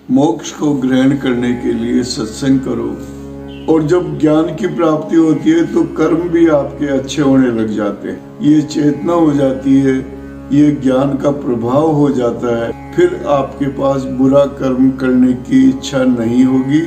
मोक्ष को ग्रहण करने के लिए सत्संग करो, और जब ज्ञान की प्राप्ति होती है तो कर्म भी आपके अच्छे होने लग जाते हैं। ये चेतना हो जाती है, ये ज्ञान का प्रभाव हो जाता है। फिर आपके पास बुरा कर्म करने की इच्छा नहीं होगी,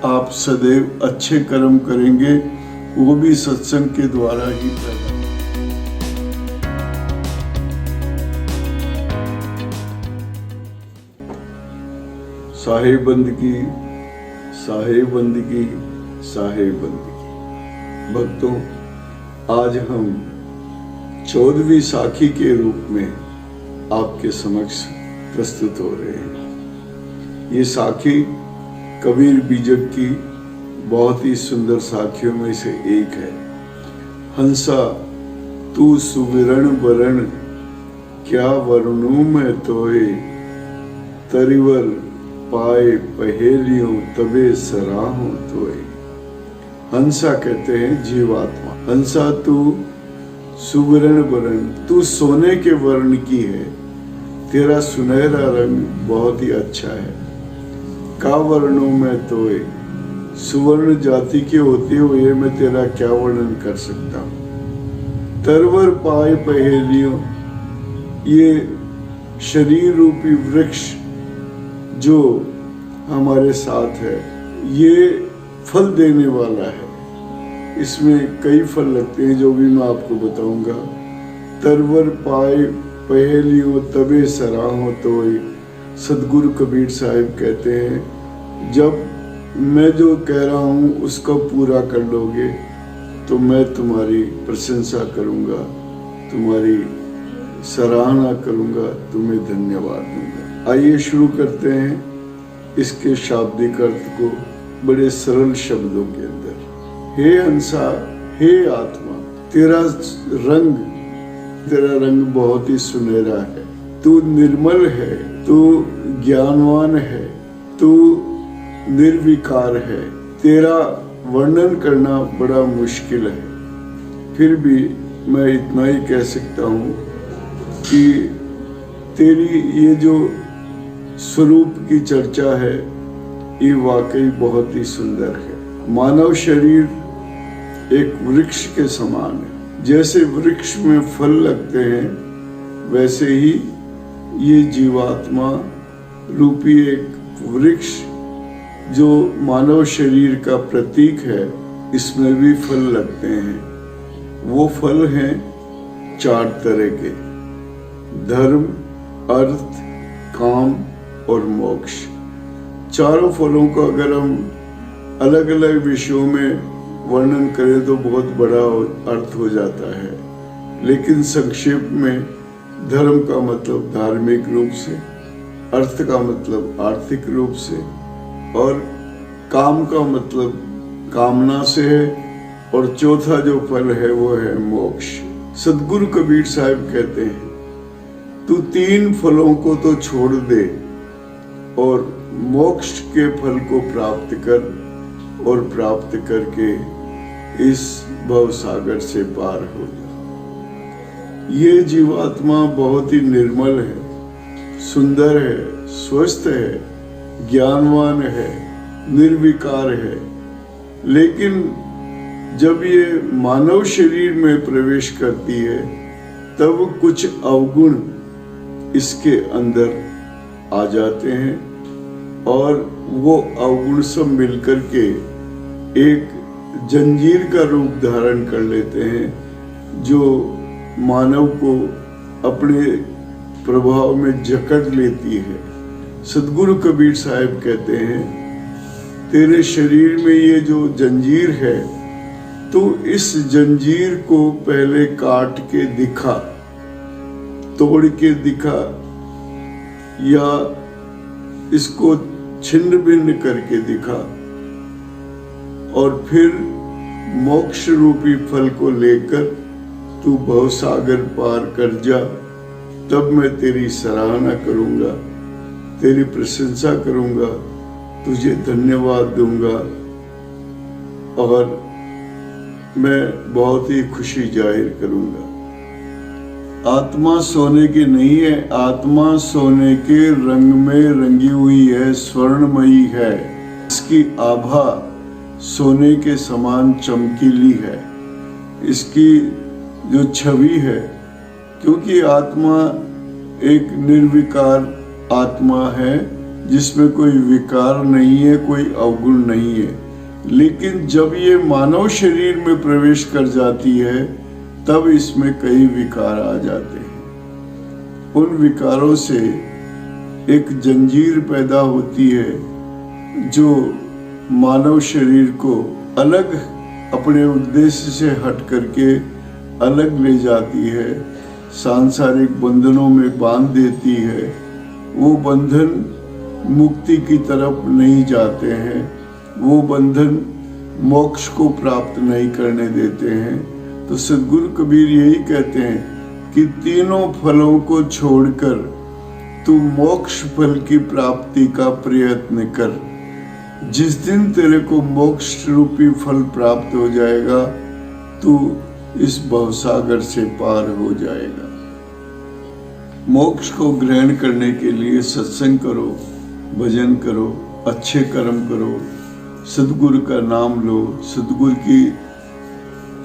आप सदैव अच्छे कर्म करेंगे, वो भी सत्संग के द्वारा ही पैदा। साहेब बंदगी, साहेब बंदगी, साहेब बंदगी। भक्तों, आज हम 14वीं साखी के रूप में आपके समक्ष प्रस्तुत हो रहे हैं। ये साखी कबीर बीजक की बहुत ही सुंदर साखियों में से एक है। हंसा तू सुविरण वरण, क्या वर्णूं मैं तोए, तरिवर पाए पहेलियों तबे सराहों तोए। हंसा कहते हैं जीवात्मा। हंसा तू सुवर्ण वर्ण, तू सोने के वर्ण की है, तेरा सुनहरा रंग बहुत ही अच्छा है। का वर्णों में तोए, सुवर्ण जाति के होते हुए मैं तेरा क्या वर्णन कर सकता हूँ। तरवर पाए पहेलियों, ये शरीर रूपी वृक्ष जो हमारे साथ है, ये फल देने वाला है। इसमें कई फल लगते हैं जो भी मैं आपको बताऊंगा। तरवर पाए पहेलियों तबे सराहों तोए। सदगुरु कबीर साहिब कहते हैं, जब मैं जो कह रहा हूँ उसको पूरा कर लोगे तो मैं तुम्हारी प्रशंसा करूँगा, तुम्हारी सराहना करूँगा, तुम्हें धन्यवाद दूंगा। आइए शुरू करते हैं इसके शाब्दिक अर्थ को बड़े सरल शब्दों के अंदर। हे हंसा, हे आत्मा, तेरा रंग बहुत ही सुनहरा है, तू निर्मल है, तू ज्ञानवान है, तू निर्विकार है। तेरा वर्णन करना बड़ा मुश्किल है, फिर भी मैं इतना ही कह सकता हूँ कि तेरी ये जो स्वरूप की चर्चा है, ये वाकई बहुत ही सुंदर है। मानव शरीर एक वृक्ष के समान है। जैसे वृक्ष में फल लगते हैं, वैसे ही ये जीवात्मा रूपी एक वृक्ष जो मानव शरीर का प्रतीक है, इसमें भी फल लगते हैं। वो फल हैं 4 तरह के: धर्म, अर्थ, काम और मोक्ष। चारों फलों को अगर हम अलग अलग विषयों में वर्णन करें तो बहुत बड़ा अर्थ हो जाता है, लेकिन संक्षेप में धर्म का मतलब धार्मिक रूप से, अर्थ का मतलब आर्थिक रूप से, और काम का मतलब कामना से है, और चौथा जो फल है वो है मोक्ष। सदगुरु कबीर साहिब कहते हैं, तू 3 फलों को तो छोड़ दे और मोक्ष के फल को प्राप्त कर, और प्राप्त करके इस भव सागर से पार हो जा। ये जीवात्मा बहुत ही निर्मल है, सुंदर है, स्वस्थ है, ज्ञानवान है, निर्विकार है, लेकिन जब ये मानव शरीर में प्रवेश करती है तब कुछ अवगुण इसके अंदर आ जाते हैं, और वो अवगुण सब मिलकर के एक जंजीर का रूप धारण कर लेते हैं, जो मानव को अपने प्रभाव में जकड़ लेती है। सदगुरु कबीर साहिब कहते हैं, तेरे शरीर में ये जो जंजीर है, तो इस जंजीर को पहले काट के दिखा, तोड़ के दिखा, या इसको छिन्न भिन्न करके दिखा, और फिर मोक्ष रूपी फल को लेकर तू भवसागर पार कर जा, तब मैं तेरी सराहना करूंगा, तेरी प्रशंसा करूंगा, तुझे धन्यवाद दूंगा, और मैं बहुत ही खुशी जाहिर करूंगा। आत्मा सोने की नहीं है, आत्मा सोने के रंग में रंगी हुई है, स्वर्णमयी है। इसकी आभा सोने के समान चमकीली है, इसकी जो छवि है, क्योंकि आत्मा एक निर्विकार आत्मा है जिसमें कोई विकार नहीं है, कोई अवगुण नहीं है। लेकिन जब ये मानव शरीर में प्रवेश कर जाती है तब इसमें कई विकार आ जाते हैं। उन विकारों से एक जंजीर पैदा होती है जो मानव शरीर को अलग, अपने उद्देश्य से हट करके अलग ले जाती है, सांसारिक बंधनों में बांध देती है। वो बंधन मुक्ति की तरफ नहीं जाते हैं, वो बंधन मोक्ष को प्राप्त नहीं करने देते हैं। तो सद्गुरु कबीर यही कहते हैं कि तीनों फलों को छोड़कर तू मोक्ष फल की प्राप्ति का प्रयत्न कर। जिस दिन तेरे को मोक्ष रूपी फल प्राप्त हो जाएगा, तू इस भवसागर से पार हो जाएगा। मोक्ष को ग्रहण करने के लिए सत्संग करो, भजन करो, अच्छे कर्म करो, सद्गुरु का नाम लो, सद्गुरु की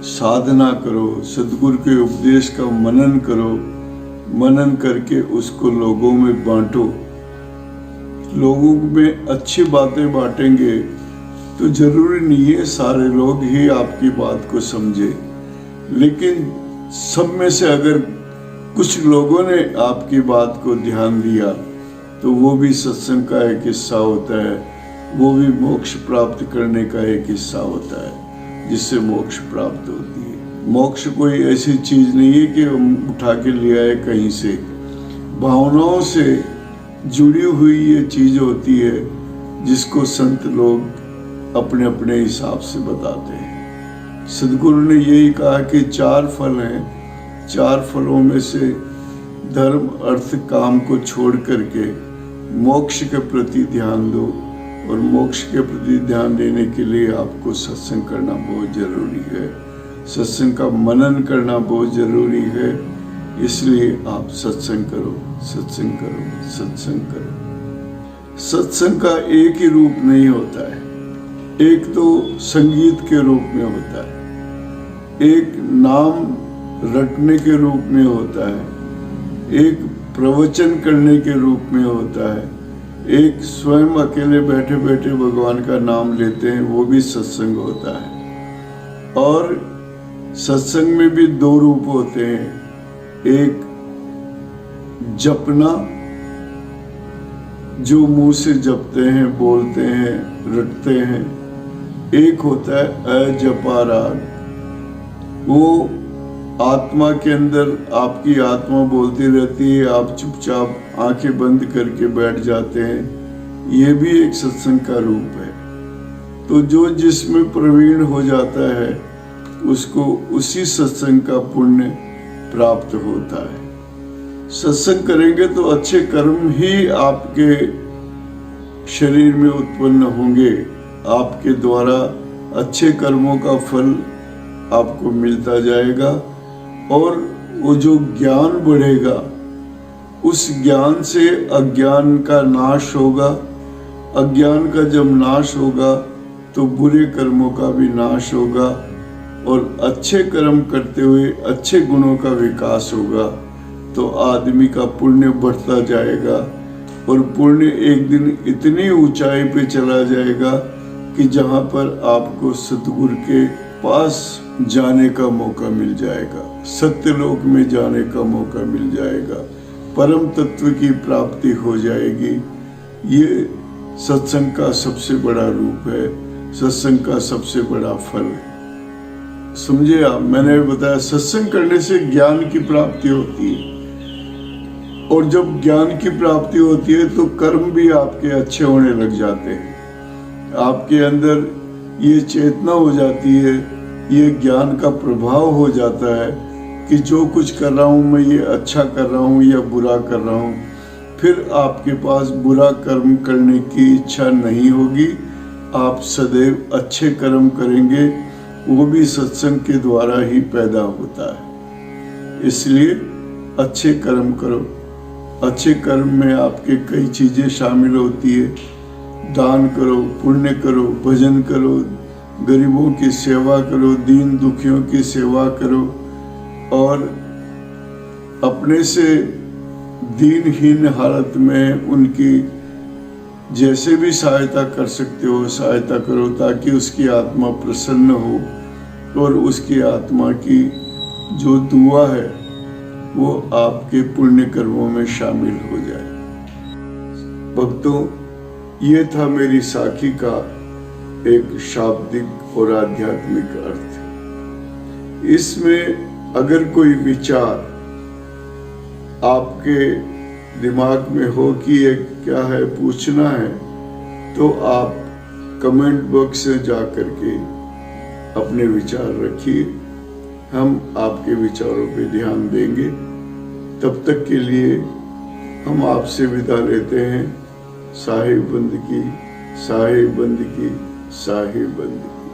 साधना करो, सद्गुरु के उपदेश का मनन करो, मनन करके उसको लोगों में बांटो। लोगों में अच्छी बातें बांटेंगे तो जरूरी नहीं है सारे लोग ही आपकी बात को समझे, लेकिन सब में से अगर कुछ लोगों ने आपकी बात को ध्यान दिया तो वो भी सत्संग का एक हिस्सा होता है, वो भी मोक्ष प्राप्त करने का एक हिस्सा होता है, जिससे मोक्ष प्राप्त होती है। मोक्ष कोई ऐसी चीज नहीं है कि हम उठा के ले आए कहीं से, भावनाओं से जुड़ी हुई ये चीज होती है जिसको संत लोग अपने अपने हिसाब से बताते हैं। सद्गुरु ने यही कहा कि 4 फल हैं, 4 फलों में से धर्म अर्थ काम को छोड़ करके मोक्ष के प्रति ध्यान दो, और मोक्ष के प्रति ध्यान देने के लिए आपको सत्संग करना बहुत जरूरी है, सत्संग का मनन करना बहुत जरूरी है। इसलिए आप सत्संग करो, सत्संग करो, सत्संग करो। सत्संग का एक ही रूप नहीं होता है, एक तो संगीत के रूप में होता है, एक नाम रटने के रूप में होता है, एक प्रवचन करने के रूप में होता है, एक स्वयं अकेले बैठे बैठे भगवान का नाम लेते हैं, वो भी सत्संग होता है। और सत्संग में भी 2 रूप होते हैं, एक जपना जो मुंह से जपते हैं, बोलते हैं, रटते हैं, एक होता है अजपा राग, वो आत्मा के अंदर आपकी आत्मा बोलती रहती है, आप चुपचाप आंखें बंद करके बैठ जाते हैं, ये भी एक सत्संग का रूप है। तो जो जिसमें प्रवीण हो जाता है उसको उसी सत्संग का पुण्य प्राप्त होता है। सत्संग करेंगे तो अच्छे कर्म ही आपके शरीर में उत्पन्न होंगे, आपके द्वारा अच्छे कर्मों का फल आपको मिलता जाएगा, और वो जो ज्ञान बढ़ेगा उस ज्ञान से अज्ञान का नाश होगा। अज्ञान का जब नाश होगा तो बुरे कर्मों का भी नाश होगा, और अच्छे कर्म करते हुए अच्छे गुणों का विकास होगा, तो आदमी का पुण्य बढ़ता जाएगा, और पुण्य एक दिन इतनी ऊंचाई पे चला जाएगा कि जहाँ पर आपको सतगुरु के पास जाने का मौका मिल जाएगा, सत्यलोक में जाने का मौका मिल जाएगा, परम तत्व की प्राप्ति हो जाएगी। ये सत्संग का सबसे बड़ा रूप है, सत्संग का सबसे बड़ा फल है। समझे आप, मैंने बताया सत्संग करने से ज्ञान की प्राप्ति होती है, और जब ज्ञान की प्राप्ति होती है तो कर्म भी आपके अच्छे होने लग जाते हैं। आपके अंदर ये चेतना हो जाती है, ये ज्ञान का प्रभाव हो जाता है कि जो कुछ कर रहा हूँ मैं ये अच्छा कर रहा हूँ या बुरा कर रहा हूँ। फिर आपके पास बुरा कर्म करने की इच्छा नहीं होगी, आप सदैव अच्छे कर्म करेंगे, वो भी सत्संग के द्वारा ही पैदा होता है। इसलिए अच्छे कर्म करो। अच्छे कर्म में आपके कई चीज़ें शामिल होती है। दान करो, पुण्य करो, भजन करो, गरीबों की सेवा करो, दीन दुखियों की सेवा करो और अपने से दीनहीन हालत में उनकी जैसे भी सहायता कर सकते हो सहायता करो, ताकि उसकी आत्मा प्रसन्न हो और उसकी आत्मा की जो दुआ है वो आपके पुण्य कर्मों में शामिल हो जाए। भक्तों, ये था मेरी साखी का एक शाब्दिक और आध्यात्मिक अर्थ। इसमें अगर कोई विचार आपके दिमाग में हो कि ये क्या है, पूछना है, तो आप कमेंट बॉक्स से जा कर के अपने विचार रखिए। हम आपके विचारों पे ध्यान देंगे। तब तक के लिए हम आपसे विदा लेते हैं। साहिब बंदगी, साहिब बंदगी, साहिब बंदगी।